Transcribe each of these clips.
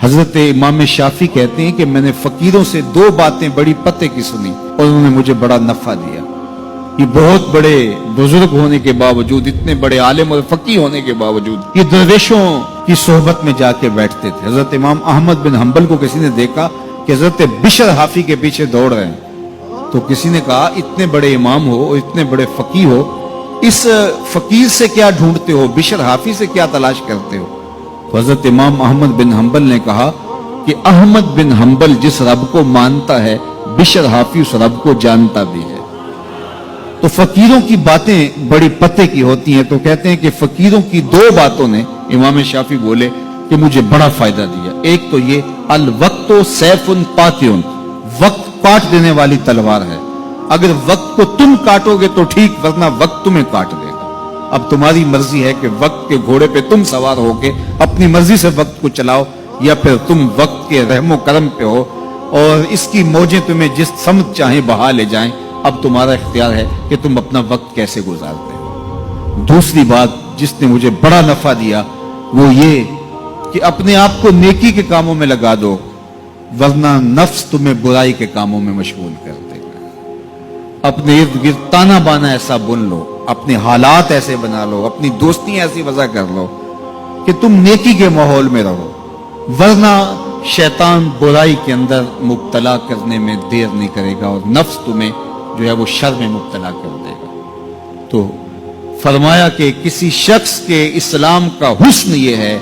हजरत इमाम शाफी कहते हैं कि मैंने फकीरों से दो बातें बड़ी पते की सुनी और उन्होंने मुझे बड़ा नफा दिया। ये बहुत बड़े बुजुर्ग होने के बावजूद, इतने बड़े आलिम और फकीह होने के बावजूद ये दरवेशों की सोहबत में जाके बैठते थे। हजरत इमाम अहमद बिन हंबल को किसी ने देखा कि हजरत बिशर हाफी के पीछे दौड़ रहे हैं, तो किसी ने कहा इतने बड़े इमाम हो और इतने बड़े फकीह हो, इस फकीर से क्या ढूंढते हो, बिशर हाफी से क्या तलाश करते हो? तो हजरत इमाम अहमद बिन हंबल ने कहा कि अहमद बिन हंबल जिस रब को मानता है, बिशर हाफी उस रब को जानता भी है। तो फकीरों की बातें बड़ी पते की होती हैं। तो कहते हैं कि फकीरों की दो बातों ने, इमाम शाफी बोले, कि मुझे बड़ा फायदा दिया। एक तो ये अल वक्तो सैफुन कातिउन, वक्त काट देने वाली तलवार है। अगर वक्त को तुम काटोगे तो ठीक, वरना वक्त तुम्हें काट देगा। अब तुम्हारी मर्जी है कि वक्त के घोड़े पे तुम सवार होके अपनी मर्जी से वक्त को चलाओ, या फिर तुम वक्त के रहमो करम पे हो और इसकी मौजें तुम्हें जिस समत चाहे बहा ले जाएं। अब तुम्हारा इख्तियार है कि तुम अपना वक्त कैसे गुजारते हो। दूसरी बात जिसने मुझे बड़ा नफा दिया वो ये कि अपने आप को नेकी के कामों में लगा दो, वरना नफ्स तुम्हें बुराई के कामों में मशगूल कर देगा। अपने इर्द गिर्द ताना बाना ऐसा बुन लो, अपने हालात ऐसे बना लो, अपनी दोस्ती ऐसी वजह कर लो कि तुम नेकी के माहौल में रहो, वरना शैतान बुराई के अंदर मुब्तला करने में देर नहीं करेगा और नफ्स तुम्हें जो है वो शर में मुब्तला कर देगा। तो फरमाया कि किसी शख्स के इस्लाम का हुस्न ये है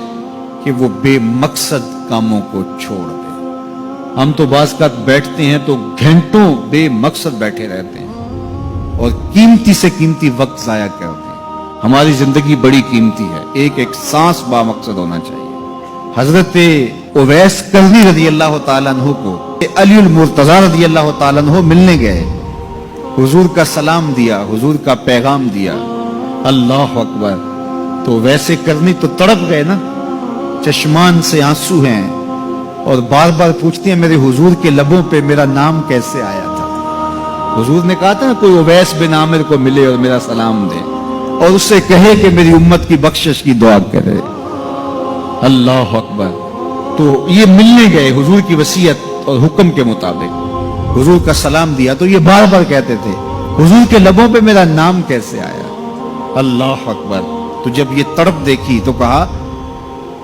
कि वो बेमकसद कामों को छोड़ दे। हम तो बाज़ का बैठते हैं तो घंटों बेमकसद बैठे रहते हैं और कीमती से कीमती वक्त जाया करते हैं। हमारी जिंदगी बड़ी कीमती है, एक एक सांस बामकसद होना चाहिए। हजरत उवैस करनी रज़ी अल्लाह तआला अन्हु को अलीउल मुर्तज़ा रज़ी अल्लाह तआला अन्हु मिलने गए, हुजूर का सलाम दिया, हुजूर का पैगाम दिया। अल्लाह अकबर। तो वैसे करनी तो तड़प गए ना, चश्मान से आंसू हैं और बार बार पूछती हैं मेरे हुजूर के लबों पे मेरा नाम कैसे आया था। हुजूर ने कहा था ना कोई उवैस बिन आमिर को मिले और मेरा सलाम दे और उससे कहे कि मेरी उम्मत की बख्शिश की दुआ करे। अल्लाह अकबर। तो ये मिलने गए हुजूर की वसीयत और हुक्म के मुताबिक, हुजूर का सलाम दिया। तो ये बार बार कहते थे हुजूर के लबों पे मेरा नाम कैसे आया। अल्लाह अकबर। तो जब ये तड़प देखी तो कहा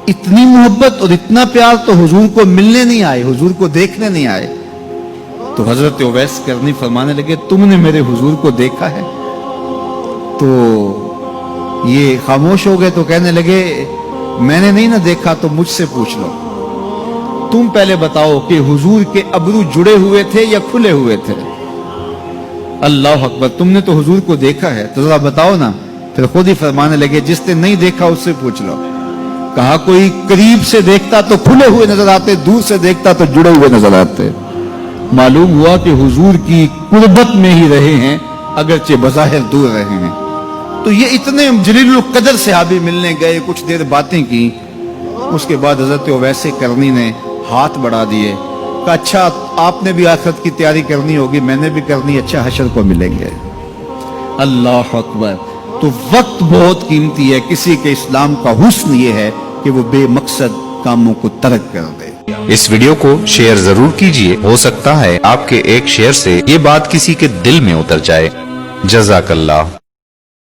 इतनी मोहब्बत और इतना प्यार तो हुजूर को मिलने नहीं आए, हुजूर को देखने नहीं आए। तो हजरत उवैस करनी फरमाने लगे तुमने मेरे हुजूर को देखा है? तो ये खामोश हो गए। तो कहने लगे मैंने नहीं ना देखा तो मुझसे पूछ लो, तुम पहले बताओ कि हुजूर के अबरू जुड़े हुए थे या खुले हुए थे? अल्लाह अकबर। तुमने तो हुजूर को देखा है तो जरा बताओ ना। फिर खुद ही फरमाने लगे जिसने नहीं देखा उससे पूछ लो। कहा कोई करीब से देखता तो खुले हुए नजर आते, दूर से देखता तो जुड़े हुए नजर आते। मालूम हुआ कि हुजूर की कुर्बत में ही रहे हैं, अगरचे बज़ाहिर दूर रहे हैं। तो ये इतने जलीलुल कदर सहाबी मिलने गए, कुछ देर बातें की। उसके बाद हजरत उवैस करनी ने हाथ बढ़ा दिए, कहा अच्छा आपने भी आखिरत की तैयारी करनी होगी, मैंने भी करनी, अच्छा हशर को मिलेंगे। अल्लाह अकबर। तो वक्त बहुत कीमती है। किसी के इस्लाम का हुस्न ये है कि वो बेमकसद कामों को तर्क कर दे। इस वीडियो को शेयर जरूर कीजिए, हो सकता है आपके एक शेयर से ये बात किसी के दिल में उतर जाए। जज़ाकल्लाह।